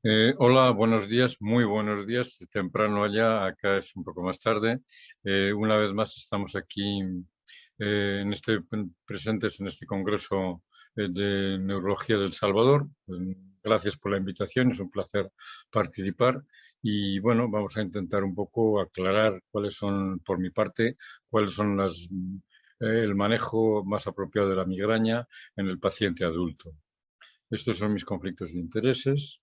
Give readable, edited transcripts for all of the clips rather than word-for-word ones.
Hola, buenos días, muy buenos días. Es temprano allá, acá es un poco más tarde. Una vez más estamos aquí presentes en este Congreso de Neurología del Salvador. Gracias por la invitación, es un placer participar. Y bueno, vamos a intentar un poco aclarar cuáles son, por mi parte, cuáles son el manejo más apropiado de la migraña en el paciente adulto. Estos son mis conflictos de intereses.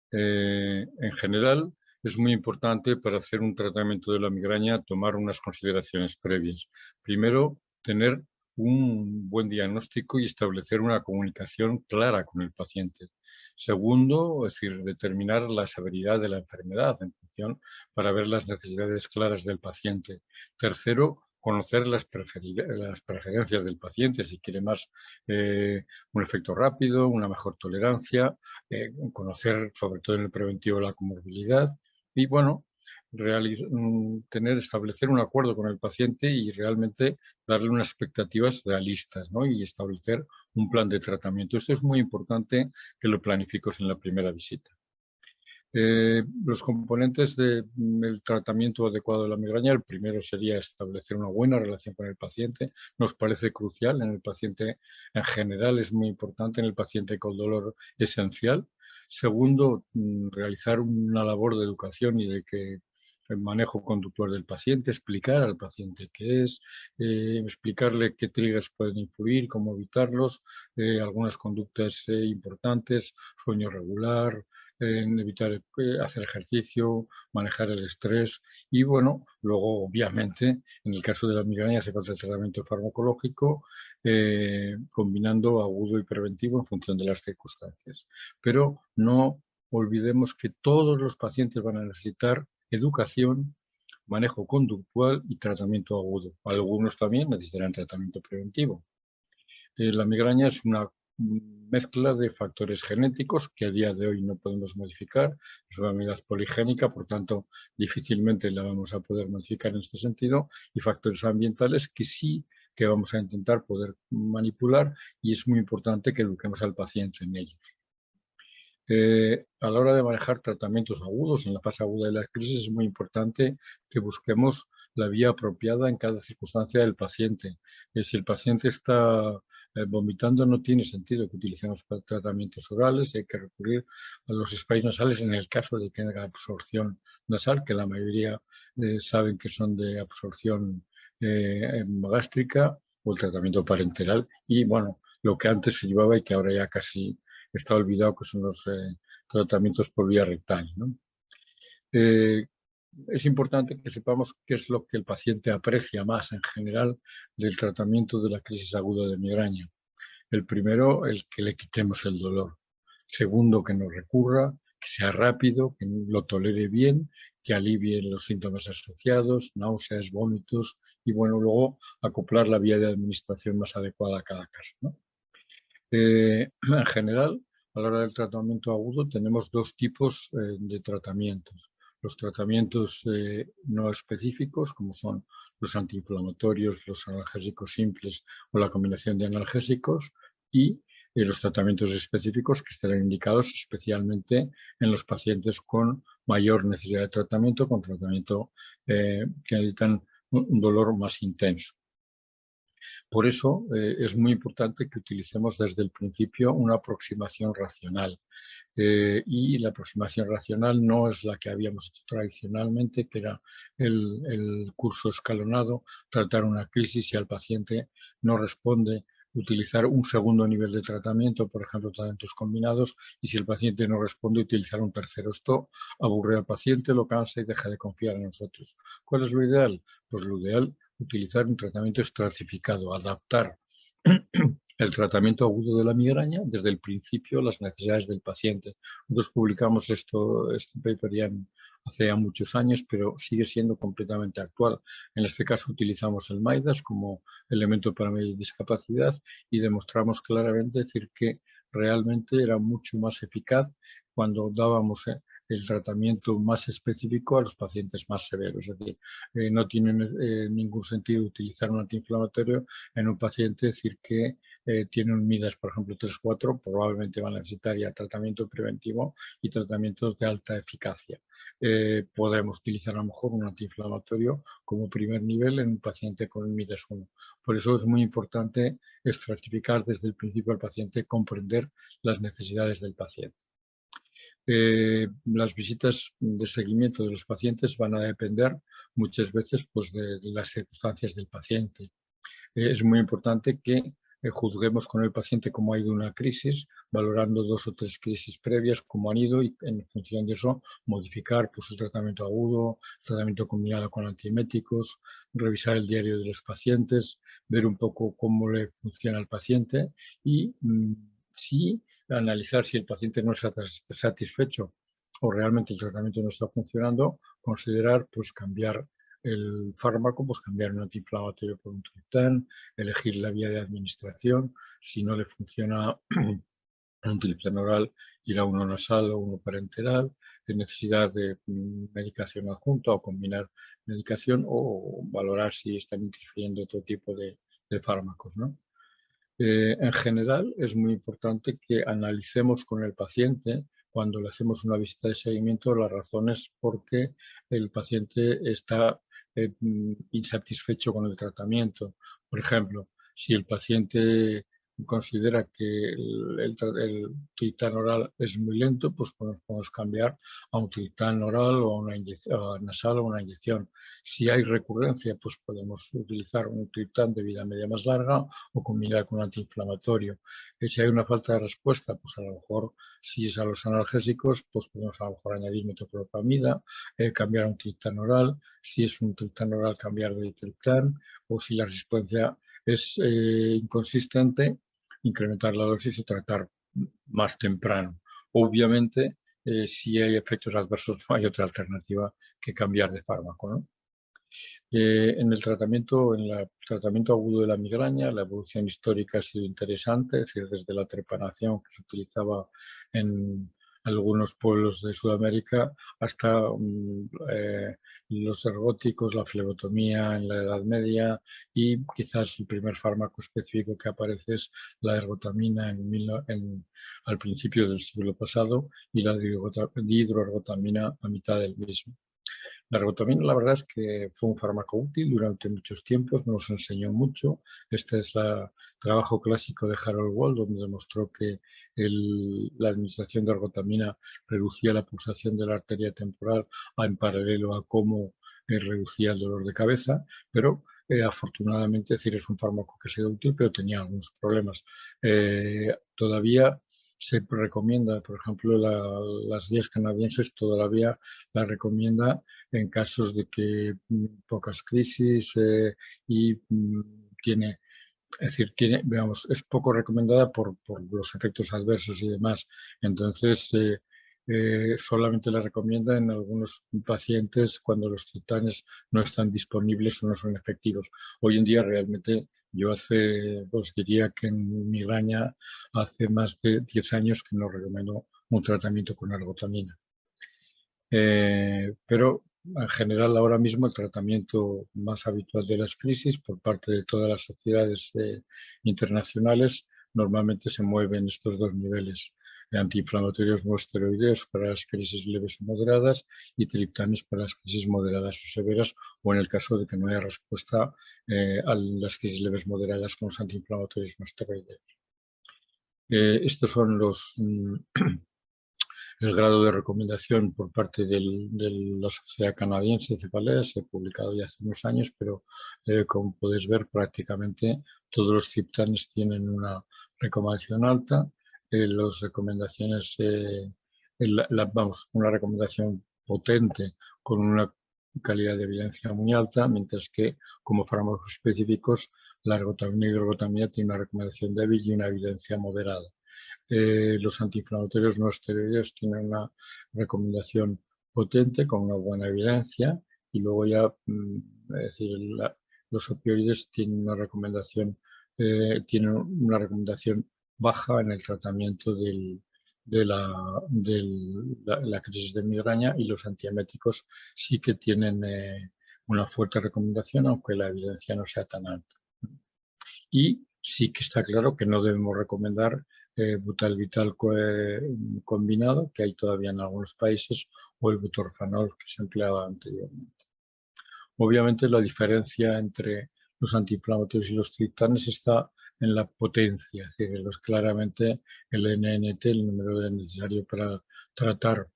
En general, es muy importante para hacer un tratamiento de la migraña tomar unas consideraciones previas. Primero, tener un buen diagnóstico y establecer una comunicación clara con el paciente. Segundo, es decir, determinar la severidad de la enfermedad en función para ver las necesidades claras del paciente. Tercero, conocer las preferencias del paciente, si quiere más un efecto rápido, una mejor tolerancia, conocer sobre todo en el preventivo la comorbilidad y bueno, establecer un acuerdo con el paciente y realmente darle unas expectativas realistas, ¿no? Y establecer un plan de tratamiento. Esto es muy importante que lo planifiques en la primera visita. Los componentes del tratamiento adecuado de la migraña, el primero sería establecer una buena relación con el paciente. Nos parece crucial en el paciente en general, es muy importante, en el paciente con dolor esencial. Segundo, realizar una labor de educación y de que el manejo conductual del paciente, explicar al paciente qué es, explicarle qué triggers pueden influir, cómo evitarlos, algunas conductas importantes, sueño regular, en evitar hacer ejercicio, manejar el estrés y bueno, luego obviamente en el caso de la migraña hace falta el tratamiento farmacológico combinando agudo y preventivo en función de las circunstancias. Pero no olvidemos que todos los pacientes van a necesitar educación, manejo conductual y tratamiento agudo. Algunos también necesitarán tratamiento preventivo. La migraña es una mezcla de factores genéticos que a día de hoy no podemos modificar. Es una enfermedad poligénica, por tanto, difícilmente la vamos a poder modificar en este sentido. Y factores ambientales que sí que vamos a intentar poder manipular y es muy importante que eduquemos al paciente en ellos. A la hora de manejar tratamientos agudos, en la fase aguda de la crisis, es muy importante que busquemos la vía apropiada en cada circunstancia del paciente. Si el paciente está vomitando, no tiene sentido que utilicemos tratamientos orales, hay que recurrir a los sprays nasales en el caso de que tenga absorción nasal, que la mayoría saben que son de absorción gástrica, o el tratamiento parenteral. Y bueno, lo que antes se llevaba y que ahora ya casi está olvidado, que son los tratamientos por vía rectal, ¿no? Es importante que sepamos qué es lo que el paciente aprecia más en general del tratamiento de la crisis aguda de migraña. El primero, el que le quitemos el dolor. Segundo, que no recurra, que sea rápido, que lo tolere bien, que alivie los síntomas asociados, náuseas, vómitos y bueno, luego acoplar la vía de administración más adecuada a cada caso, ¿no? En general, a la hora del tratamiento agudo tenemos dos tipos de tratamientos. Los tratamientos no específicos, como son los antiinflamatorios, los analgésicos simples o la combinación de analgésicos, y los tratamientos específicos que estarán indicados especialmente en los pacientes con mayor necesidad de tratamiento, con tratamiento que necesitan un dolor más intenso. Por eso es muy importante que utilicemos desde el principio una aproximación racional. Y la aproximación racional no es la que habíamos hecho tradicionalmente, que era el curso escalonado, tratar una crisis y al paciente no responde, utilizar un segundo nivel de tratamiento, por ejemplo, tratamientos combinados, y si el paciente no responde, utilizar un tercero. Esto aburre al paciente, lo cansa y deja de confiar en nosotros. ¿Cuál es lo ideal? Pues lo ideal, utilizar un tratamiento estratificado, adaptar el tratamiento agudo de la migraña desde el principio a las necesidades del paciente. Nosotros publicamos este paper ya hace ya muchos años, pero sigue siendo completamente actual. En este caso utilizamos el MAIDAS como elemento para medir discapacidad y demostramos claramente decir que realmente era mucho más eficaz cuando dábamos el tratamiento más específico a los pacientes más severos. Es decir, no tiene ningún sentido utilizar un antiinflamatorio en un paciente, decir que tienen un MIDAS, por ejemplo, 3-4, probablemente van a necesitar ya tratamiento preventivo y tratamientos de alta eficacia. Podemos utilizar a lo mejor un antiinflamatorio como primer nivel en un paciente con un MIDAS 1. Por eso es muy importante estratificar desde el principio al paciente, comprender las necesidades del paciente. Las visitas de seguimiento de los pacientes van a depender muchas veces pues, de las circunstancias del paciente. Es muy importante que juzguemos con el paciente cómo ha ido una crisis, valorando 2 o 3 crisis previas, cómo han ido y en función de eso modificar pues, el tratamiento agudo, tratamiento combinado con antieméticos, revisar el diario de los pacientes, ver un poco cómo le funciona al paciente y si analizar si el paciente no está satisfecho o realmente el tratamiento no está funcionando, considerar pues cambiar el fármaco, pues cambiar un antiinflamatorio por un triptán, elegir la vía de administración, si no le funciona un triptán oral, ir a uno nasal o uno parenteral, de necesidad de medicación adjunta o combinar medicación o valorar si están interfiriendo otro tipo de fármacos, ¿no? En general, es muy importante que analicemos con el paciente, cuando le hacemos una visita de seguimiento, las razones por qué el paciente está insatisfecho con el tratamiento. Por ejemplo, si el paciente considera que el triptán oral es muy lento, pues podemos cambiar a un triptán oral o una nasal o una inyección. Si hay recurrencia, pues podemos utilizar un triptán de vida media más larga o combinar con un antiinflamatorio. Si hay una falta de respuesta, pues a lo mejor si es a los analgésicos, pues podemos a lo mejor añadir metoclopramida, cambiar a un triptán oral, si es un triptán oral cambiar de triptán, o si la respuesta es inconsistente, incrementar la dosis y tratar más temprano. Obviamente, si hay efectos adversos, no hay otra alternativa que cambiar de fármaco, ¿no? En el tratamiento agudo de la migraña, la evolución histórica ha sido interesante, es decir, desde la trepanación que se utilizaba en algunos pueblos de Sudamérica hasta los ergóticos, la flebotomía en la Edad Media y quizás el primer fármaco específico que aparece es la ergotamina al principio del siglo pasado y la dihidroergotamina a mitad del mismo. La ergotamina, la verdad es que fue un fármaco útil durante muchos tiempos, nos enseñó mucho. Este es el trabajo clásico de Harold Wald, donde demostró que la administración de ergotamina reducía la pulsación de la arteria temporal en paralelo a cómo reducía el dolor de cabeza, pero afortunadamente, es decir, es un fármaco que ha sido útil, pero tenía algunos problemas. Todavía se recomienda, por ejemplo, las guías canadienses todavía la recomienda en casos de que pocas crisis y tiene, es decir, veamos, es poco recomendada por los efectos adversos y demás. Entonces, solamente la recomienda en algunos pacientes cuando los triptanes no están disponibles o no son efectivos. Hoy en día realmente yo os diría que en migraña hace más de 10 años que no recomiendo un tratamiento con ergotamina. Pero en general ahora mismo el tratamiento más habitual de las crisis por parte de todas las sociedades internacionales normalmente se mueve en estos 2 niveles, antiinflamatorios no esteroideos para las crisis leves o moderadas y triptanes para las crisis moderadas o severas o en el caso de que no haya respuesta a las crisis leves moderadas con los antiinflamatorios no esteroideos. Estos son el grado de recomendación por parte de la Sociedad Canadiense de Cefalea. Se ha publicado ya hace unos años, pero como podéis ver, prácticamente todos los triptanes tienen una recomendación alta. Las recomendaciones, una recomendación potente con una calidad de evidencia muy alta, mientras que como fármacos específicos la ergotamina y hidroergotamina tiene una recomendación débil y una evidencia moderada. Los antiinflamatorios no esteroideos tienen una recomendación potente con una buena evidencia y luego ya, es decir, los opioides tienen una recomendación baja en el tratamiento de la crisis de migraña y los antieméticos sí que tienen una fuerte recomendación, aunque la evidencia no sea tan alta. Y Sí que está claro que no debemos recomendar butalbital combinado, que hay todavía en algunos países, o el butorfanol que se empleaba anteriormente. Obviamente la diferencia entre los antiinflamatorios y los triptanes está en la potencia, es decir, claramente el NNT, el número necesario para tratar,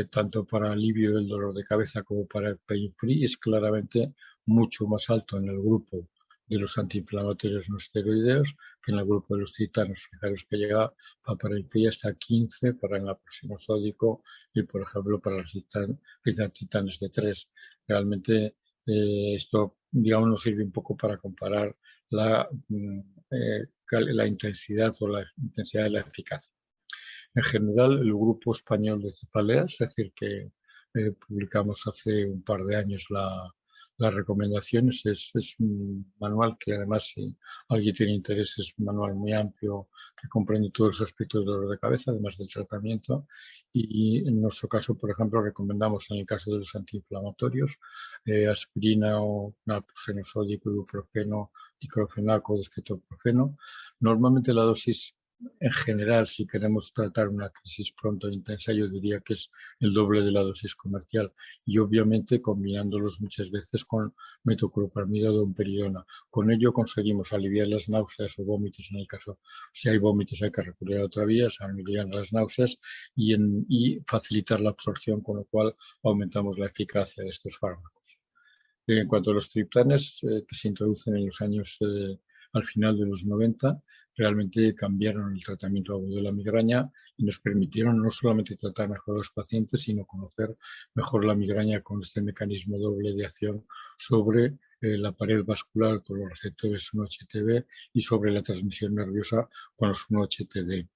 tanto para alivio del dolor de cabeza como para el pain free, es claramente mucho más alto en el grupo de los antiinflamatorios no esteroideos que en el grupo de los triptanos. Fijaros que llega para el free hasta 15 para el naproxeno sódico y, por ejemplo, para los triptanes de 3. Realmente esto, digamos, nos sirve un poco para comparar la, la intensidad o la intensidad de la eficacia. En general, el grupo español de cefaleas, es decir, que publicamos hace un par de años las recomendaciones, es un manual que además, si alguien tiene interés, es un manual muy amplio que comprende todos los aspectos del dolor de cabeza, además del tratamiento. Y en nuestro caso, por ejemplo, recomendamos en el caso de los antiinflamatorios aspirina o naproxeno sódico, ibuprofeno, diclofenaco, desquetoprofeno. Normalmente la dosis en general, si queremos tratar una crisis pronto e intensa, yo diría que es el doble de la dosis comercial y obviamente combinándolos muchas veces con metoclopramida o domperidona. Con ello conseguimos aliviar las náuseas o vómitos en el caso, si hay vómitos hay que recurrir a otra vía, se alivian las náuseas y facilitar la absorción, con lo cual aumentamos la eficacia de estos fármacos. En cuanto a los triptanes que se introducen en los años al final de los 90, realmente cambiaron el tratamiento agudo de la migraña y nos permitieron no solamente tratar mejor a los pacientes, sino conocer mejor la migraña con este mecanismo doble de acción sobre la pared vascular con los receptores 1-HTB y sobre la transmisión nerviosa con los 1-HTD.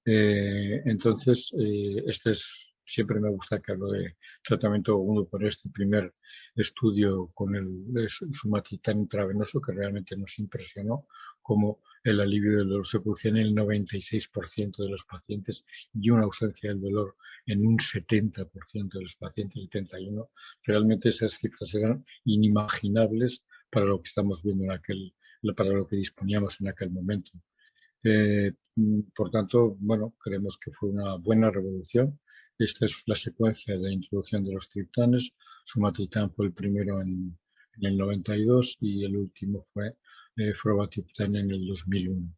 Entonces, siempre me gusta que hablo de tratamiento agudo por este primer estudio con el sumatriptán intravenoso, que realmente nos impresionó, como el alivio del dolor se producía en el 96% de los pacientes y una ausencia del dolor en un 70% de los pacientes, 71%. Realmente esas cifras eran inimaginables para lo que estamos viendo para lo que disponíamos en aquel momento. Por tanto, bueno, creemos que fue una buena revolución. Esta es la secuencia de introducción de los triptanes. Sumatriptán fue el primero en el 92 y el último fue Frovatriptán en el 2001.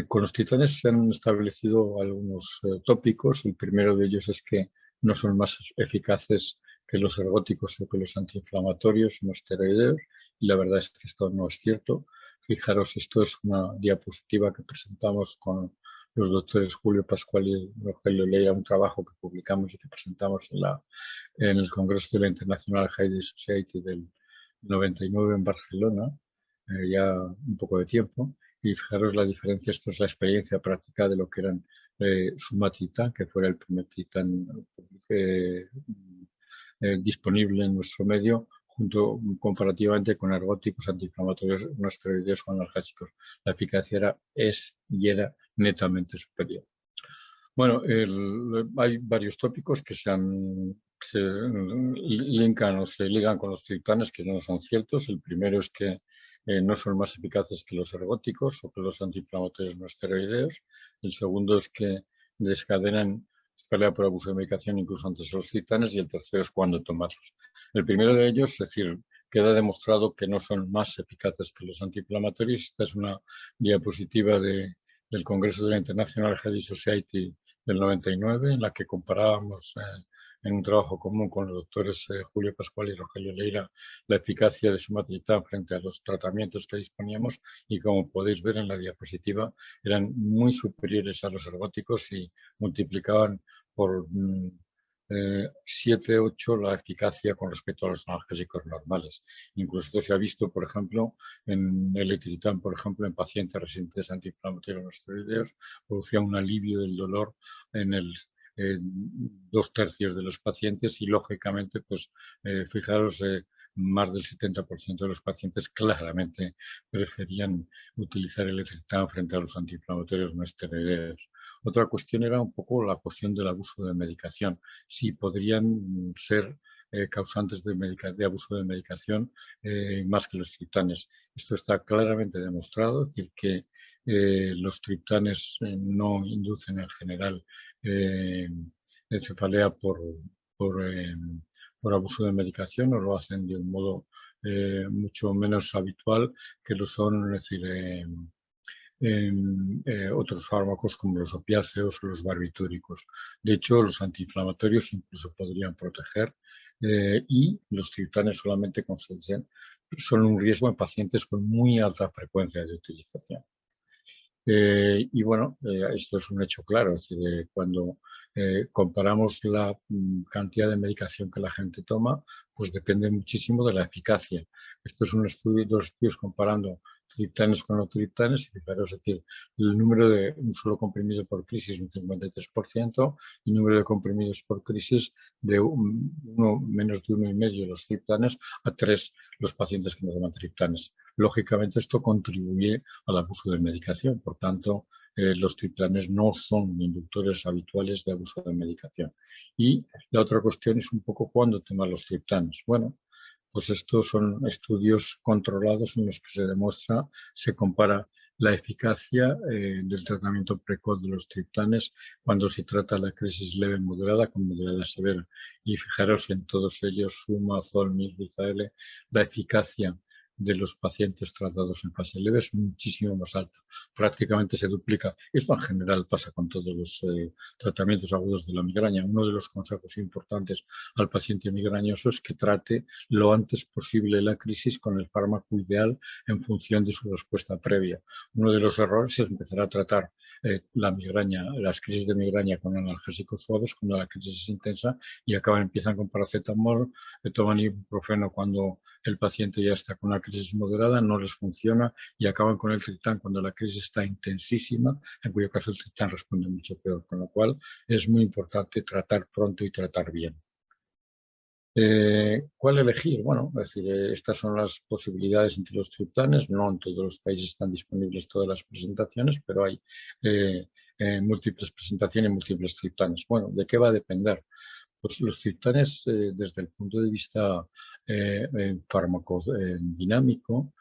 Con los triptanes se han establecido algunos tópicos. El primero de ellos es que no son más eficaces que los ergóticos o que los antiinflamatorios no esteroideos, y la verdad es que esto no es cierto. Fijaros, esto es una diapositiva que presentamos con los doctores Julio Pascual y Rogelio Leira, un trabajo que publicamos y que presentamos en el Congreso de la International Headache Society del 99 en Barcelona, ya un poco de tiempo. Y fijaros la diferencia, esto es la experiencia práctica de lo que eran sumatriptán, que fuera el primer triptán disponible en nuestro medio, comparativamente con ergóticos, antiinflamatorios no esteroideos o analgésicos. La eficacia era netamente superior. Bueno, hay varios tópicos que se linkan o se ligan con los triptanes que no son ciertos. El primero es que no son más eficaces que los ergóticos o que los antiinflamatorios no esteroideos. El segundo es que desencadenan pelea por abuso de medicación incluso antes de los triptanes. Y el tercero es cuándo tomarlos. El primero de ellos, es decir, queda demostrado que no son más eficaces que los antiinflamatorios. Esta es una diapositiva del Congreso de la International Headache Society del 99, en la que comparábamos en un trabajo común con los doctores Julio Pascual y Rogelio Leira la eficacia de sumatriptán frente a los tratamientos que disponíamos, y como podéis ver en la diapositiva eran muy superiores a los ergóticos y multiplicaban por 7, 8 la eficacia con respecto a los analgésicos normales. Incluso esto se ha visto, por ejemplo, en el etilitán, por ejemplo, en pacientes resistentes a antiinflamatorios no esteroideos, producía un alivio del dolor en 2/3 de los pacientes y, lógicamente, pues fijaros, más del 70% de los pacientes claramente preferían utilizar el etilitán frente a los antiinflamatorios no esteroideos. Otra cuestión era un poco la cuestión del abuso de medicación, si podrían ser causantes de abuso de medicación más que los triptanes. Esto está claramente demostrado, es decir, que los triptanes no inducen en general cefalea por, eh, por abuso de medicación, o lo hacen de un modo mucho menos habitual que lo son, es decir, otros fármacos como los opiáceos o los barbitúricos. De hecho, los antiinflamatorios incluso podrían proteger y los triptanes solamente son un riesgo en pacientes con muy alta frecuencia de utilización. Y bueno, esto es un hecho claro, es decir, cuando comparamos la cantidad de medicación que la gente toma, pues depende muchísimo de la eficacia. Esto es un estudio, dos estudios comparando triptanes con no triptanes, y fijaros, es decir, el número de un solo comprimido por crisis un 53% y el número de comprimidos por crisis de menos de 1,5 los triptanes a 3 los pacientes que no toman triptanes. Lógicamente esto contribuye al abuso de medicación, por tanto los triptanes no son inductores habituales de abuso de medicación. Y la otra cuestión es un poco cuándo tomar los triptanes. Bueno, pues estos son estudios controlados en los que se demuestra, se compara la eficacia del tratamiento precoz de los triptanes cuando se trata la crisis leve moderada con moderada severa. Y fijaros en todos ellos, Suma, Zolmi, Rizaele, la eficacia de los pacientes tratados en fase leve es muchísimo más alta, prácticamente se duplica. Esto en general pasa con todos los tratamientos agudos de la migraña. Uno de los consejos importantes al paciente migrañoso es que trate lo antes posible la crisis con el fármaco ideal en función de su respuesta previa. Uno de los errores es empezar a tratar la migraña, las crisis de migraña con analgésicos suaves cuando la crisis es intensa y empiezan con paracetamol, toman ibuprofeno cuando el paciente ya está con una crisis moderada, no les funciona y acaban con el triptán cuando la crisis está intensísima, en cuyo caso el triptán responde mucho peor, con lo cual es muy importante tratar pronto y tratar bien. ¿Cuál elegir? Bueno, es decir, estas son las posibilidades entre los triptanes. No en todos los países están disponibles todas las presentaciones, pero hay múltiples presentaciones y múltiples triptanes. Bueno, ¿de qué va a depender? Pues los triptanes, desde el punto de vista farmacodinámico,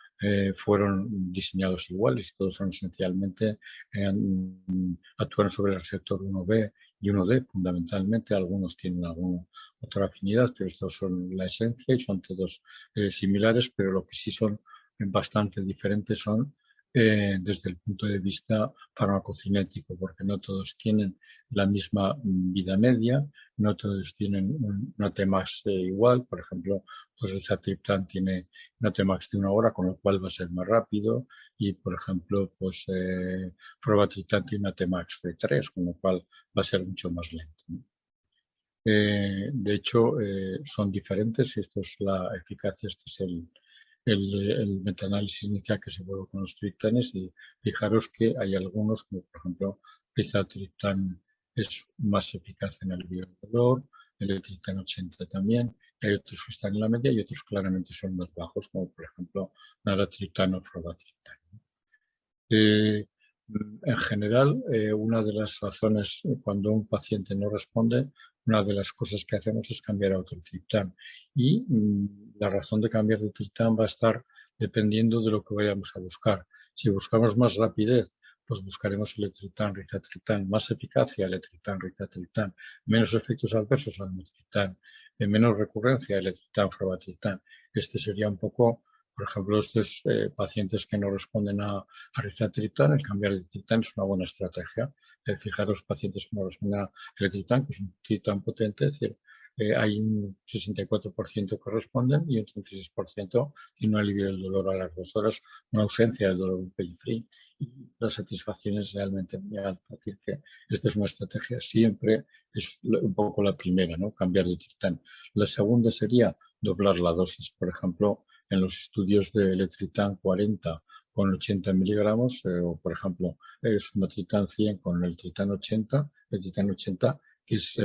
fueron diseñados iguales y todos son esencialmente, actúan sobre el receptor 1B y 1D fundamentalmente. Algunos tienen alguna otra afinidad, pero estos son la esencia y son todos similares, pero lo que sí son bastante diferentes son desde el punto de vista farmacocinético, porque no todos tienen la misma vida media, no todos tienen una Tmax igual. Por ejemplo, pues el Zatriptán tiene una Tmax de 1 hora, con lo cual va a ser más rápido, y por ejemplo, pues Provatriptán tiene una Tmax de 3, con lo cual va a ser mucho más lento, ¿no? De hecho, son diferentes y esto es la eficacia, este es el metaanálisis inicial que se vuelve con los triptanes, y fijaros que hay algunos, como por ejemplo, Rizatriptán es más eficaz en el dolor, el triptán 80 también, hay otros que están en la media y otros claramente son más bajos, como por ejemplo Naratriptán o Provatriptán. En general, una de las razones cuando un paciente no responde, una de las cosas que hacemos es cambiar a otro triptán. Y la razón de cambiar de triptán va a estar dependiendo de lo que vayamos a buscar. Si buscamos más rapidez, pues buscaremos el triptán, rizatriptán, más eficacia, el triptán, rizatriptán, menos efectos adversos al triptán, menos recurrencia, el triptán, provatriptán. Este sería un poco, por ejemplo, estos pacientes que no responden a rizatriptán, el cambiar de triptán es una buena estrategia. Fijaros, pacientes que no responden a triptán, que es un triptán potente, es decir, hay un 64% que responden y un 36% tiene un alivio del dolor a las 2 horas, una ausencia de dolor pain free, y la satisfacción es realmente muy alta. Es decir, que esta es una estrategia, siempre es un poco la primera, ¿no? Cambiar de triptán. La segunda sería doblar la dosis. Por ejemplo, en los estudios de letriptán 40 con 80 miligramos, o por ejemplo, sumatriptán 100 con el triptán 80, el triptán 80, que es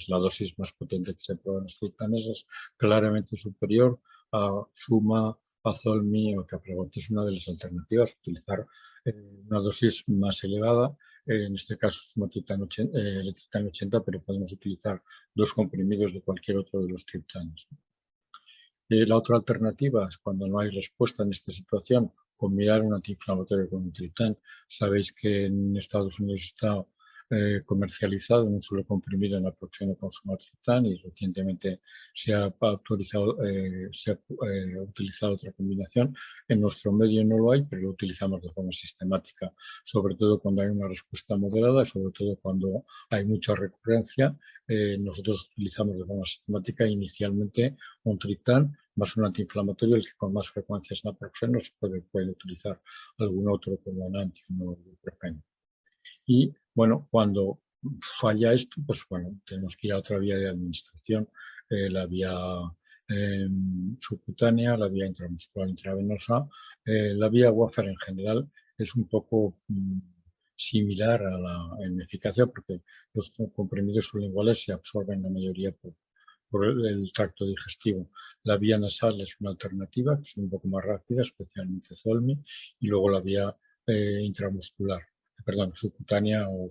la dosis más potente que se prueba en los triptanes, es claramente superior a Suma, a Zolmi o Capregot. Es una de las alternativas, utilizar una dosis más elevada en este caso sumatriptán 80, pero podemos utilizar 2 comprimidos de cualquier otro de los triptanes. La otra alternativa es cuando no hay respuesta en esta situación, combinar un antiinflamatorio con un triptán. Sabéis que en Estados Unidos está comercializado en un solo comprimido naproxeno con sumatriptán y recientemente se ha utilizado otra combinación. En nuestro medio no lo hay, pero lo utilizamos de forma sistemática, sobre todo cuando hay una respuesta moderada, sobre todo cuando hay mucha recurrencia. Nosotros utilizamos de forma sistemática inicialmente un triptán más un antiinflamatorio, el que con más frecuencia es naproxeno, se puede utilizar algún otro como enantio o ibuprofeno. Y bueno, cuando falla esto, pues bueno, tenemos que ir a otra vía de administración, la vía subcutánea, la vía intramuscular intravenosa. La vía Warfarin en general es un poco similar en eficacia porque los comprimidos sublinguales se absorben la mayoría por el tracto digestivo. La vía nasal es una alternativa, que es un poco más rápida, especialmente Zolmi, y luego la vía intramuscular, subcutánea o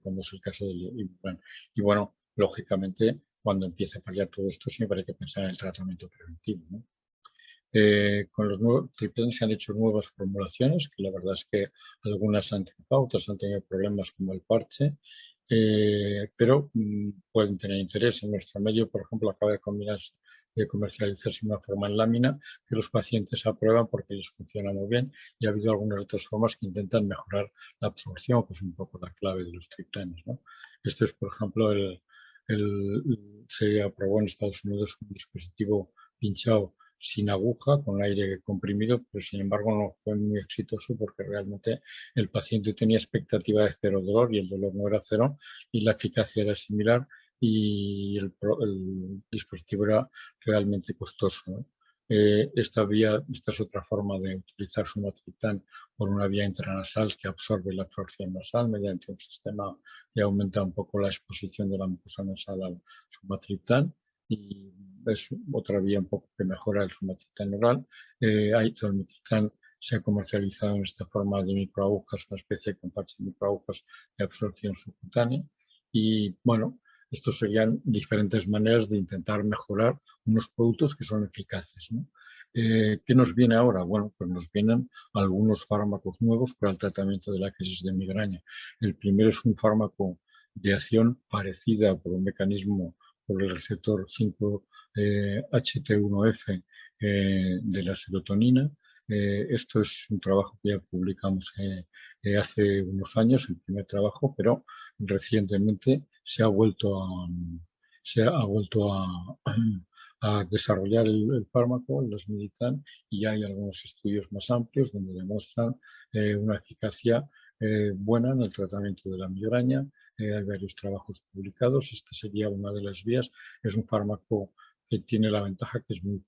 como es el caso del Ibuprofeno. Y bueno, lógicamente, cuando empiece a fallar todo esto, siempre hay que pensar en el tratamiento preventivo, ¿no? Con los nuevos triptanes se han hecho nuevas formulaciones, que la verdad es que algunas han triunfado, otras han tenido problemas como el parche, pero pueden tener interés. En nuestro medio, por ejemplo, acaba de comercializarse una forma en lámina que los pacientes aprueban porque les funciona muy bien, y ha habido algunas otras formas que intentan mejorar la absorción, que es un poco la clave de los triptanes, ¿no? Este es, por ejemplo, se aprobó en Estados Unidos un dispositivo pinchado sin aguja, con aire comprimido, pero sin embargo no fue muy exitoso porque realmente el paciente tenía expectativa de cero dolor y el dolor no era cero y la eficacia era similar y el dispositivo era realmente costoso, ¿no? Esta es otra forma de utilizar sumatriptán por una vía intranasal que absorbe la absorción nasal mediante un sistema que aumenta un poco la exposición de la mucosa nasal al sumatriptán, y es otra vía un poco que mejora el sumatriptán oral. Zolmitriptán se ha comercializado en esta forma de microagujas, una especie de parche de microagujas de absorción subcutánea. Y bueno, estos serían diferentes maneras de intentar mejorar unos productos que son eficaces, ¿no? ¿Qué nos viene ahora? Bueno, pues nos vienen algunos fármacos nuevos para el tratamiento de la crisis de migraña. El primero es un fármaco de acción parecida por un mecanismo por el receptor 5-HT1F de la serotonina. Esto es un trabajo que ya publicamos hace unos años, el primer trabajo, pero recientemente se ha vuelto a desarrollar el fármaco, el lasmiditan, y hay algunos estudios más amplios donde demuestran una eficacia buena en el tratamiento de la migraña. Hay varios trabajos publicados. Esta sería una de las vías. Es un fármaco que tiene la ventaja que es muy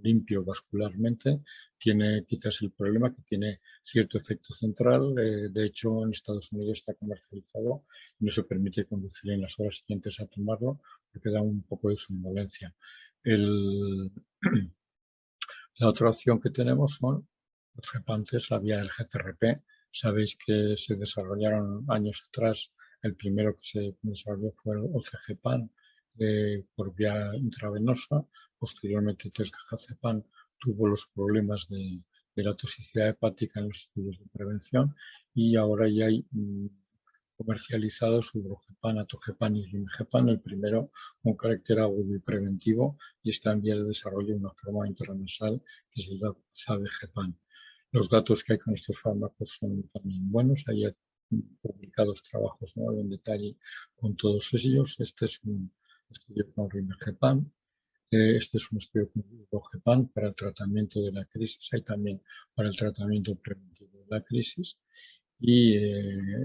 limpio vascularmente. Tiene quizás el problema que tiene cierto efecto central. De hecho, en Estados Unidos está comercializado y no se permite conducir en las horas siguientes a tomarlo porque da un poco de somnolencia. La otra opción que tenemos son los gepantes, la vía del GCRP. Sabéis que se desarrollaron años atrás. El primero que se desarrolló fue el OCGPAN por vía intravenosa. Posteriormente, Telcazepam tuvo los problemas de la toxicidad hepática en los estudios de prevención, y ahora ya hay comercializados Ubrogepam, Atogepam y Rimegepam, el primero con carácter agudo y preventivo, y está en vías de desarrollo de una forma intranasal que es el Zavegepam. Los datos que hay con estos fármacos son también buenos. Hay publicados trabajos, ¿no?, en detalle con todos ellos. Este es un estudio con Rimegepam. Este es un estudio con Ubrogepam para el tratamiento de la crisis. Hay también para el tratamiento preventivo de la crisis. Y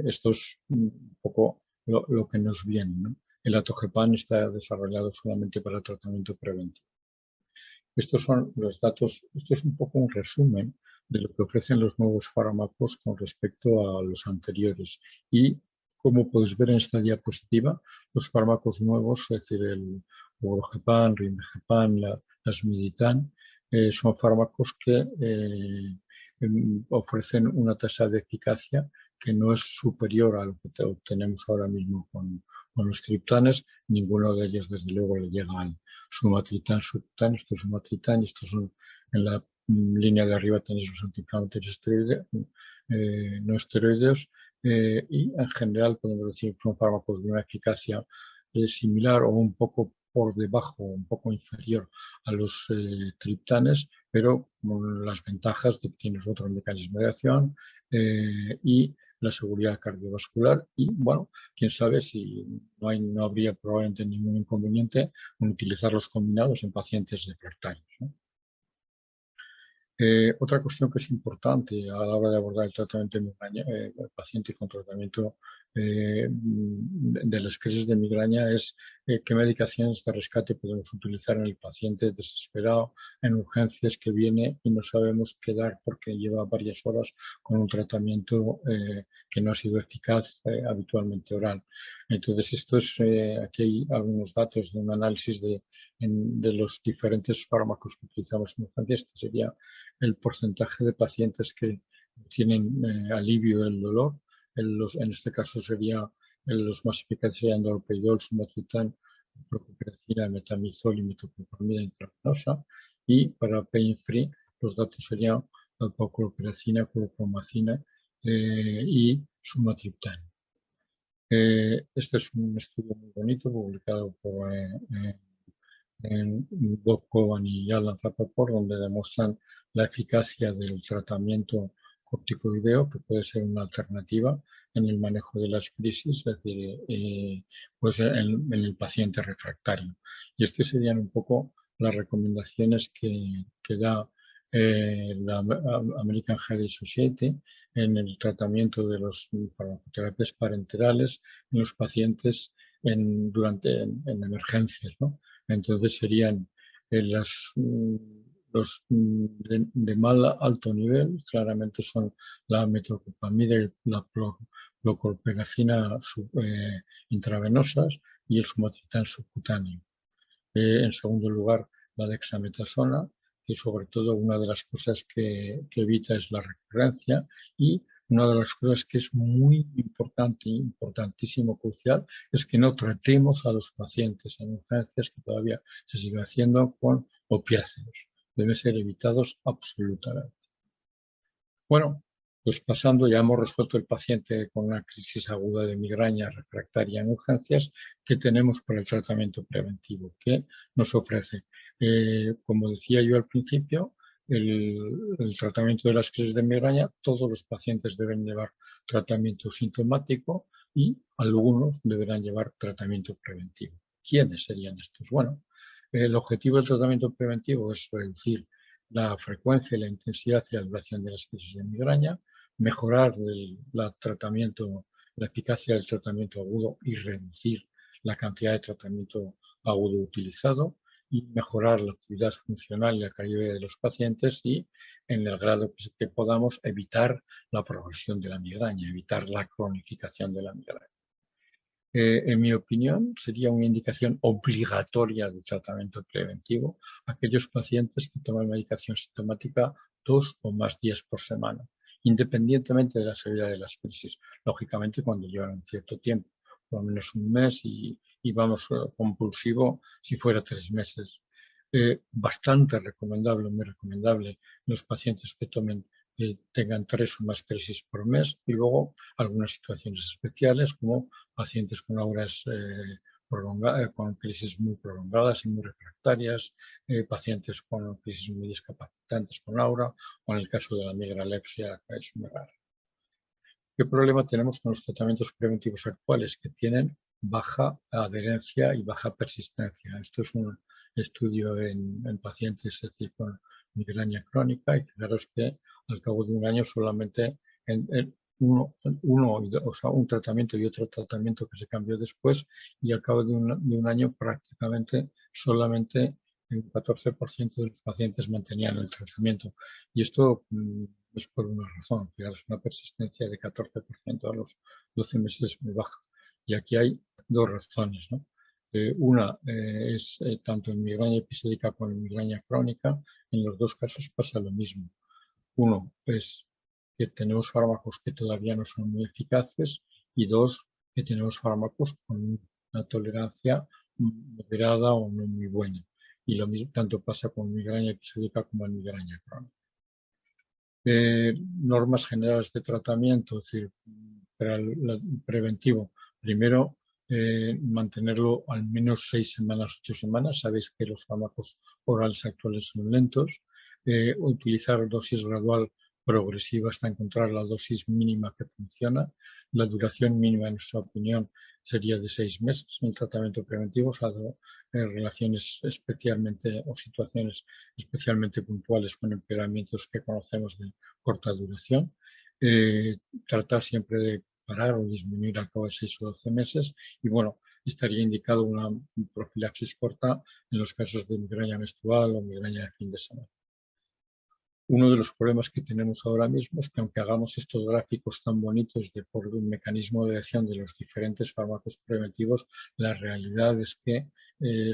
esto es un poco lo que nos viene, ¿no? El Atogepam está desarrollado solamente para el tratamiento preventivo. Estos son los datos, esto es un poco un resumen de lo que ofrecen los nuevos fármacos con respecto a los anteriores. Y como podéis ver en esta diapositiva, los fármacos nuevos, es decir, el Ubrogepam, Rimegepam, Lasmiditan, son fármacos que ofrecen una tasa de eficacia que no es superior a lo que obtenemos ahora mismo con los triptanes. Ninguno de ellos, desde luego, le llega al sumatriptán, subtán. Esto es sumatriptán y estos son, en la línea de arriba tenéis los antiinflamatorios no esteroideos, y en general podemos decir que son fármacos de una eficacia similar o un poco por debajo, un poco inferior a los triptanes, pero con las ventajas de que tienes otro mecanismo de acción y la seguridad cardiovascular. Y bueno, quién sabe si no habría probablemente ningún inconveniente en utilizarlos combinados en pacientes refractarios, ¿no? Otra cuestión que es importante a la hora de abordar el tratamiento de migraña, el paciente con tratamiento de las crisis de migraña es qué medicaciones de rescate podemos utilizar en el paciente desesperado en urgencias que viene y no sabemos qué dar porque lleva varias horas con un tratamiento que no ha sido eficaz habitualmente oral. Entonces, aquí hay algunos datos de un análisis de los diferentes fármacos que utilizamos en urgencias. Este sería el porcentaje de pacientes que tienen alivio del dolor. En este caso sería los más eficaces serían doloperidol, sumatriptán, propofiracina, metamizol y metoclopramida intravenosa. Y para pain free los datos serían alpaclopiracina, clorpromacina y sumatriptán. Este es un estudio muy bonito publicado por en Bob Cohen y Alan Rappaport, donde demuestran la eficacia del tratamiento corticoideo, que puede ser una alternativa en el manejo de las crisis, es decir, pues en el paciente refractario. Y estas serían un poco las recomendaciones que da la American Heart Society en el tratamiento de las farmacoterapias parenterales en los pacientes en emergencias, ¿no? Entonces serían los de mal alto nivel, claramente son la metoclopramida y la clorpromacina intravenosas y el sumatriptán subcutáneo. En segundo lugar, la dexametasona, que sobre todo una de las cosas que evita es la recurrencia, y una de las cosas que es muy importante, importantísimo, crucial, es que no tratemos a los pacientes en urgencias, que todavía se sigue haciendo con opiáceos. Deben ser evitados absolutamente. Bueno, pues pasando, ya hemos resuelto el paciente con una crisis aguda de migraña refractaria en urgencias. ¿Qué tenemos para el tratamiento preventivo? ¿Qué nos ofrece? Como decía yo al principio, el tratamiento de las crisis de migraña, todos los pacientes deben llevar tratamiento sintomático y algunos deberán llevar tratamiento preventivo. ¿Quiénes serían estos? Bueno, el objetivo del tratamiento preventivo es reducir la frecuencia, la intensidad y la duración de las crisis de migraña, mejorar la eficacia del tratamiento agudo y reducir la cantidad de tratamiento agudo utilizado, y mejorar la actividad funcional y la calidad de los pacientes y, en el grado que podamos, evitar la progresión de la migraña, evitar la cronificación de la migraña. En mi opinión, sería una indicación obligatoria de tratamiento preventivo aquellos pacientes que toman medicación sintomática 2 o más días por semana, independientemente de la severidad de las crisis. Lógicamente, cuando llevan un cierto tiempo, por lo menos un mes, y vamos compulsivo si fuera 3 meses. Bastante recomendable, muy recomendable, los pacientes que tengan 3 o más crisis por mes, y luego algunas situaciones especiales como pacientes con auras con crisis muy prolongadas y muy refractarias, pacientes con crisis muy discapacitantes con aura, o en el caso de la migralepsia, que es muy rara. ¿Qué problema tenemos con los tratamientos preventivos actuales? Que tienen baja adherencia y baja persistencia. Esto es un estudio en pacientes, es decir, con migraña crónica, y fijaros que al cabo de un año solamente un tratamiento y otro tratamiento que se cambió después, y al cabo de un año prácticamente solamente el 14% de los pacientes mantenían el tratamiento. Y esto es por una razón, fijaros, una persistencia de 14% a los 12 meses es muy baja. Y aquí hay dos razones, ¿no? Una es tanto en migraña episódica como en migraña crónica, en los dos casos pasa lo mismo. Uno es que tenemos fármacos que todavía no son muy eficaces y dos, que tenemos fármacos con una tolerancia moderada o no muy buena. Y lo mismo tanto pasa con migraña episódica como en migraña crónica. Normas generales de tratamiento, es decir, para el preventivo. Primero, mantenerlo al menos 6 semanas, 8 semanas. Sabéis que los fármacos orales actuales son lentos. Utilizar dosis gradual progresiva hasta encontrar la dosis mínima que funciona. La duración mínima, en nuestra opinión, sería de 6 meses. El tratamiento preventivo, salvo relaciones especialmente o situaciones especialmente puntuales con empeoramientos que conocemos de corta duración. Tratar siempre de parar o disminuir al cabo de 6 o 12 meses y bueno, estaría indicado una profilaxis corta en los casos de migraña menstrual o migraña de fin de semana. Uno de los problemas que tenemos ahora mismo es que aunque hagamos estos gráficos tan bonitos de por un mecanismo de acción de los diferentes fármacos preventivos, la realidad es que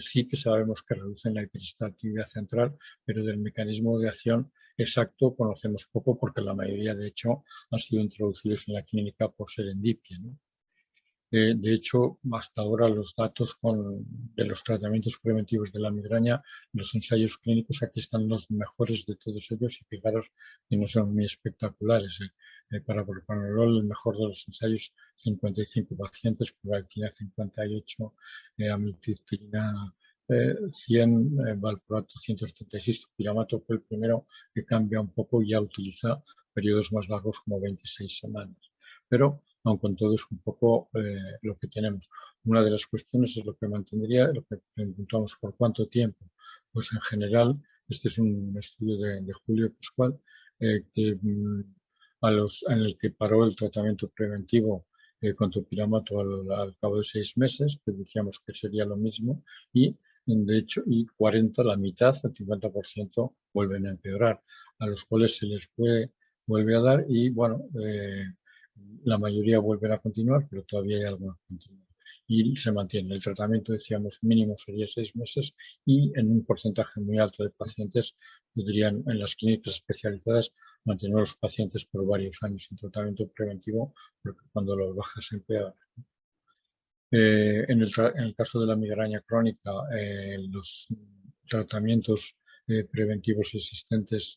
sí que sabemos que reducen la hipersensibilidad central, pero del mecanismo de acción exacto conocemos poco porque la mayoría, de hecho, han sido introducidos en la clínica por serendipia, ¿no? De hecho, hasta ahora los datos de los tratamientos preventivos de la migraña, los ensayos clínicos, aquí están los mejores de todos ellos y fijaros que no son muy espectaculares. Para propranolol, el mejor de los ensayos, 55 pacientes, provaltina 58, amitriptilina 100, valproato 176, topiramato fue el primero que cambia un poco y ya utiliza periodos más largos como 26 semanas. Pero aun con todo es un poco lo que tenemos. Una de las cuestiones es lo que mantendría, lo que preguntamos por cuánto tiempo. Pues en general, este es un estudio de Julio Pascual, en el que paró el tratamiento preventivo con topiramato al cabo de 6 meses, que decíamos que sería lo mismo, y de hecho, y 40, la mitad, el 50% vuelven a empeorar, a los cuales se les vuelve a dar y bueno, la mayoría vuelven a continuar, pero todavía hay algunos que continúan. Y se mantiene. El tratamiento, decíamos, mínimo sería 6 meses y en un porcentaje muy alto de pacientes podrían, en las clínicas especializadas, mantener a los pacientes por varios años en tratamiento preventivo, porque cuando los bajas se empeora. En el caso de la migraña crónica, los tratamientos preventivos existentes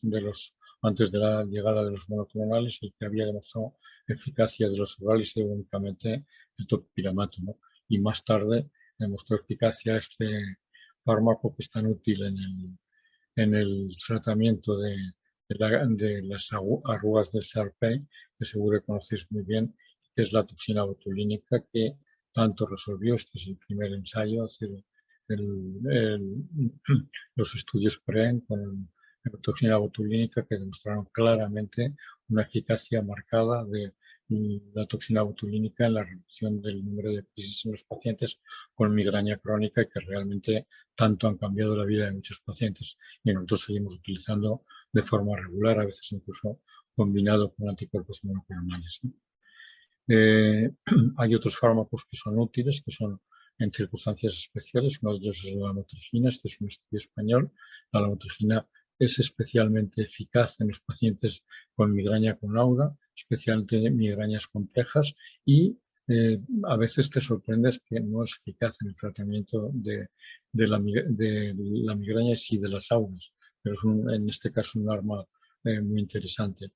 antes de la llegada de los monoclonales, el que había demostrado eficacia de los orales era únicamente el topiramato, ¿no? Y más tarde demostró eficacia este fármaco que es tan útil en el tratamiento de las arrugas del Charpey, que seguro que conocéis muy bien, que es la toxina botulínica que tanto resolvió. Este es el primer ensayo, hacer los estudios PREN con toxina botulínica que demostraron claramente una eficacia marcada de la toxina botulínica en la reducción del número de crisis en los pacientes con migraña crónica y que realmente tanto han cambiado la vida de muchos pacientes y nosotros seguimos utilizando de forma regular, a veces incluso combinado con anticuerpos monoclonales, ¿no? Hay otros fármacos que son útiles, que son en circunstancias especiales. Uno de ellos es la lamotrigina. Este es un estudio español. La lamotrigina es especialmente eficaz en los pacientes con migraña con aura, especialmente en migrañas complejas, y a veces te sorprendes que no es eficaz en el tratamiento de la migraña y sí de las auras, pero es en este caso un arma muy interesante.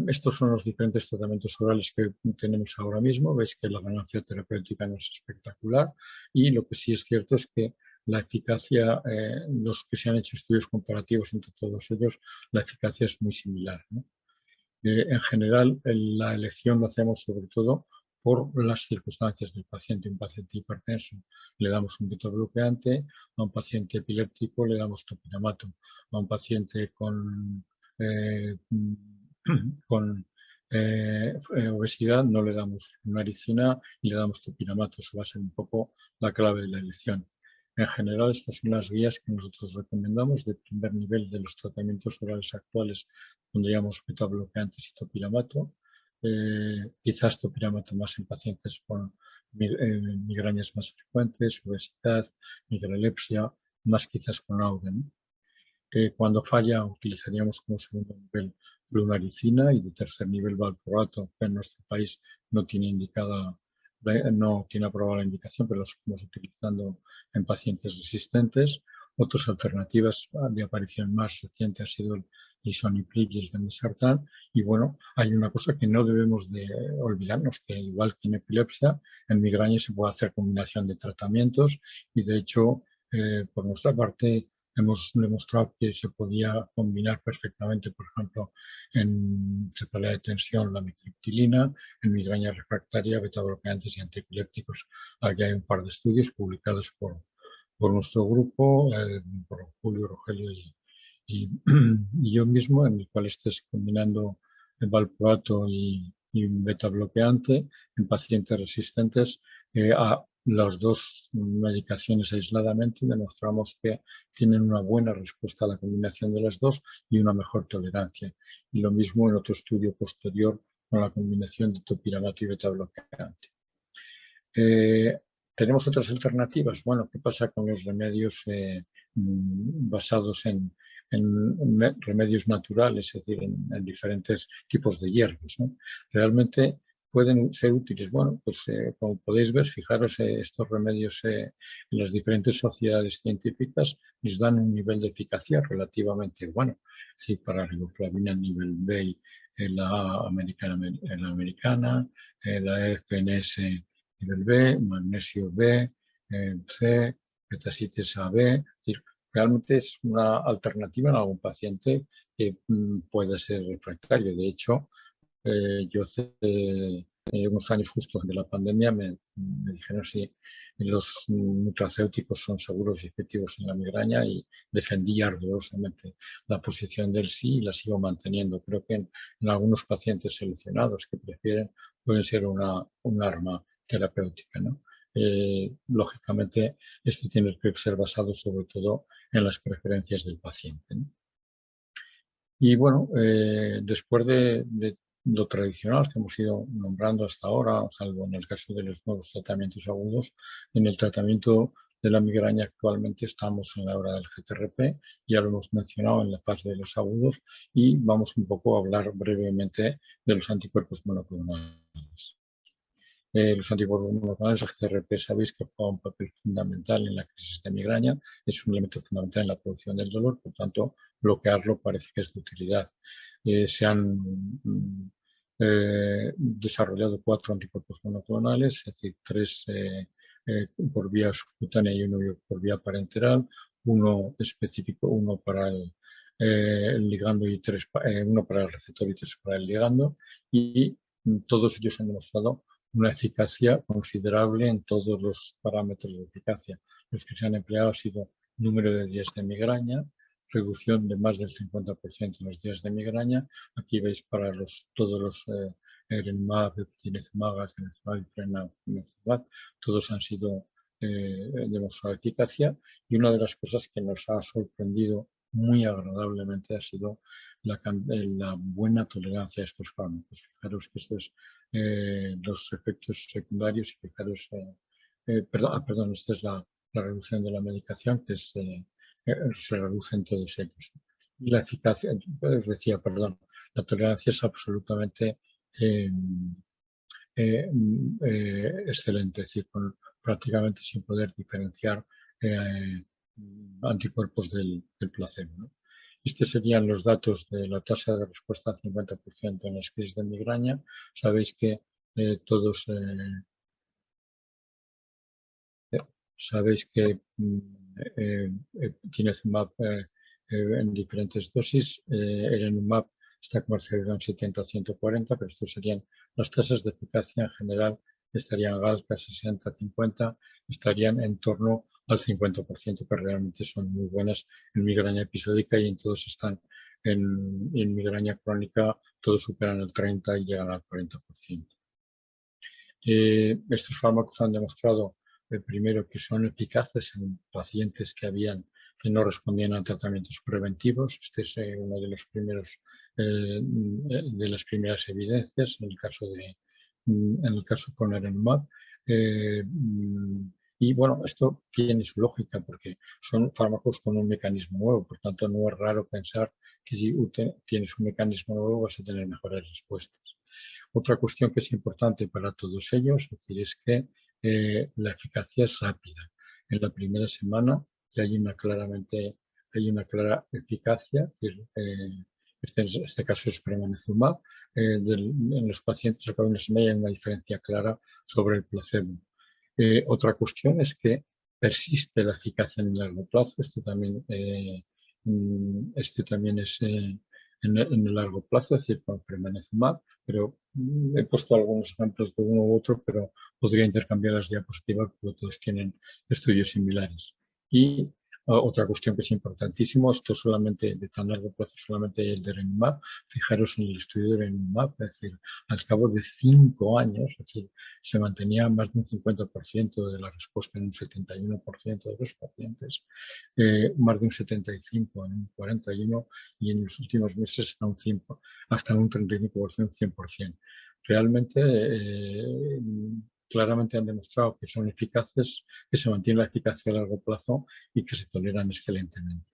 Estos son los diferentes tratamientos orales que tenemos ahora mismo. Veis que la ganancia terapéutica no es espectacular y lo que sí es cierto es que la eficacia, los que se han hecho estudios comparativos entre todos ellos, la eficacia es muy similar, ¿no? En general, la elección lo hacemos sobre todo por las circunstancias del paciente. Un paciente hipertenso le damos un beta-bloqueante, a un paciente epiléptico le damos topiramato, a un paciente con obesidad no le damos naricina y le damos topiramato. Eso va a ser un poco la clave de la elección. En general, estas son las guías que nosotros recomendamos de primer nivel de los tratamientos orales actuales. Pondríamos beta-bloqueantes y topiramato. Quizás topiramato más en pacientes con migrañas más frecuentes, obesidad, migralepsia, más quizás con aura, ¿no? Cuando falla utilizaríamos como segundo nivel flunaricina y de tercer nivel valproato, que en nuestro país no tiene indicada, no tiene aprobada la indicación, pero lo estamos utilizando en pacientes resistentes. Otras alternativas de aparición más reciente ha sido el lisonipril y el bendesartán. Y bueno, hay una cosa que no debemos de olvidarnos, que igual que en epilepsia, en migraña se puede hacer combinación de tratamientos y de hecho, por nuestra parte, hemos demostrado que se podía combinar perfectamente, por ejemplo, en cefalea de tensión, la amitriptilina, en migraña refractaria, betabloqueantes y antiepilépticos. Aquí hay un par de estudios publicados por nuestro grupo, por Julio Rogelio y, y yo mismo, en el cual estés combinando el valproato y un betabloqueante en pacientes resistentes a las dos medicaciones aisladamente. Demostramos que tienen una buena respuesta a la combinación de las dos y una mejor tolerancia. Y lo mismo en otro estudio posterior con la combinación de topiramato y betabloqueante. ¿Tenemos otras alternativas? Bueno, ¿qué pasa con los remedios basados en remedios naturales, es decir, en diferentes tipos de hierbas, ¿no? Realmente pueden ser útiles. Bueno, pues como podéis ver, fijaros, estos remedios en las diferentes sociedades científicas les dan un nivel de eficacia relativamente bueno. Sí, para riboflavina nivel B, la americana, la FNS nivel B, magnesio B, C, betasites AB. Es decir, realmente es una alternativa en algún paciente que puede ser refractario. De hecho, yo hace unos años justo de la pandemia me dijeron si los nutracéuticos son seguros y efectivos en la migraña y defendí ardorosamente la posición del sí y la sigo manteniendo. Creo que en algunos pacientes seleccionados que prefieren pueden ser un arma terapéutica, ¿no? Lógicamente, esto tiene que ser basado sobre todo en las preferencias del paciente, ¿no? Y bueno, después de lo tradicional que hemos ido nombrando hasta ahora, salvo en el caso de los nuevos tratamientos agudos, en el tratamiento de la migraña actualmente estamos en la hora del GTRP, ya lo hemos mencionado en la fase de los agudos y vamos un poco a hablar brevemente de los anticuerpos monoclonales. Los anticuerpos monoclonales, el GCRP, sabéis que juega un papel fundamental en la crisis de migraña, es un elemento fundamental en la producción del dolor, por tanto, bloquearlo parece que es de utilidad. Se han desarrollado 4 anticuerpos monoclonales, es decir, 3 por vía subcutánea y 1 por vía parenteral, uno específico, uno para el ligando y 3, uno para el receptor y 3 para el ligando, y todos ellos han demostrado una eficacia considerable en todos los parámetros de eficacia. Los que se han empleado ha sido número de días de migraña, reducción de más del 50% en los días de migraña. Aquí veis para todos los Erenumab, Eptinezumab, Agenezumab y Prenazumab, todos han sido demostrado eficacia. Y una de las cosas que nos ha sorprendido muy agradablemente ha sido la buena tolerancia a estos fármacos. Fijaros que esto es los efectos secundarios y fijaros, perdón, esta es la reducción de la medicación, que se reducen todos ellos. Y la eficacia, os decía, perdón, la tolerancia es absolutamente excelente, es decir, prácticamente sin poder diferenciar anticuerpos del placebo, ¿no? Estos serían los datos de la tasa de respuesta al 50% en las crisis de migraña. Sabéis que todos sabéis que Eptinezumab en diferentes dosis, Erenumab está comercializado en 70 a 140, pero estos serían las tasas de eficacia en general, estarían GALCA 60-50, estarían en torno al 50%, que realmente son muy buenas en migraña episódica y en todos están en migraña crónica, todos superan el 30 y llegan al 40%. Estos fármacos han demostrado primero que son eficaces en pacientes que no respondían a tratamientos preventivos. Este es uno de los primeros de las primeras evidencias en el caso con Erenumab. Y bueno, esto tiene su lógica porque son fármacos con un mecanismo nuevo, por tanto no es raro pensar que si tienes un mecanismo nuevo vas a tener mejores respuestas. Otra cuestión que es importante para todos ellos, es decir, es que la eficacia es rápida. En la primera semana ya hay una clara eficacia, es decir, en este caso es premanezumab, en los pacientes al cabo de una semana hay una diferencia clara sobre el placebo. Otra cuestión es que persiste la eficacia en el largo plazo. Este también es en el largo plazo, es decir, con premanezumab, pero he puesto algunos ejemplos de uno u otro, pero podría intercambiar las diapositivas porque todos tienen estudios similares. Y otra cuestión que es importantísimo, esto solamente de tan largo plazo, solamente el de Renumab. Fijaros en el estudio de Renumab, es decir, al cabo de 5 años, es decir, se mantenía más de un 50% de la respuesta en un 71% de los pacientes, más de un 75% en un 41% y en los últimos meses hasta un 35%, 100%. Realmente, claramente han demostrado que son eficaces, que se mantiene la eficacia a largo plazo y que se toleran excelentemente.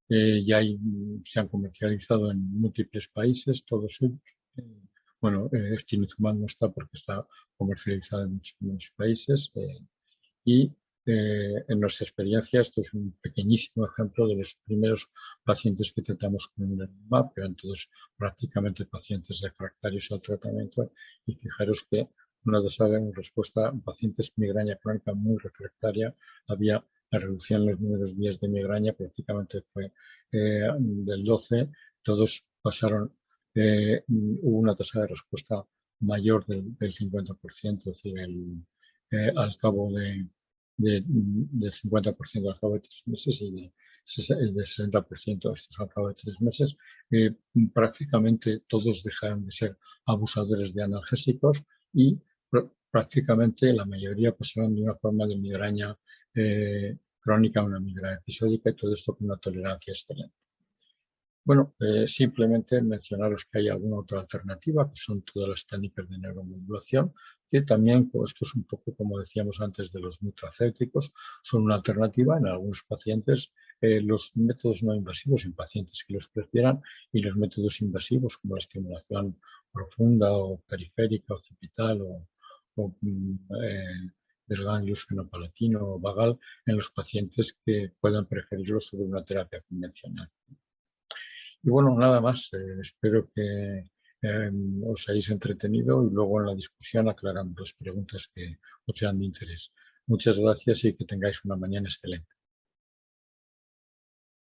Se han comercializado en múltiples países, todos ellos. Bueno, Eftinizumab no está porque está comercializado en muchos países y en nuestra experiencia esto es un pequeñísimo ejemplo de los primeros pacientes que tratamos con el Renumab, que eran todos prácticamente pacientes refractarios al tratamiento y fijaros que una tasa de respuesta en pacientes con migraña crónica muy refractaria había la reducción en los números días de migraña prácticamente fue del 12, todos pasaron, hubo una tasa de respuesta mayor del 50%, es decir, al cabo del 50% al cabo de 3 meses y de 60% estos al cabo de 3 meses. Prácticamente todos dejaron de ser abusadores de analgésicos y prácticamente la mayoría pasaron de una forma de migraña crónica a una migraña episódica y todo esto con una tolerancia excelente. Bueno, simplemente mencionaros que hay alguna otra alternativa, que son todas las técnicas de neuromodulación, que también, pues, esto es un poco como decíamos antes de los nutracéuticos, son una alternativa en algunos pacientes, los métodos no invasivos en pacientes que los prefieran y los métodos invasivos como la estimulación profunda o periférica, occipital del ganglio esfenopalatino o vagal en los pacientes que puedan preferirlo sobre una terapia convencional. Y bueno, nada más. Espero que os hayáis entretenido y luego en la discusión aclaramos las preguntas que os sean de interés. Muchas gracias y que tengáis una mañana excelente.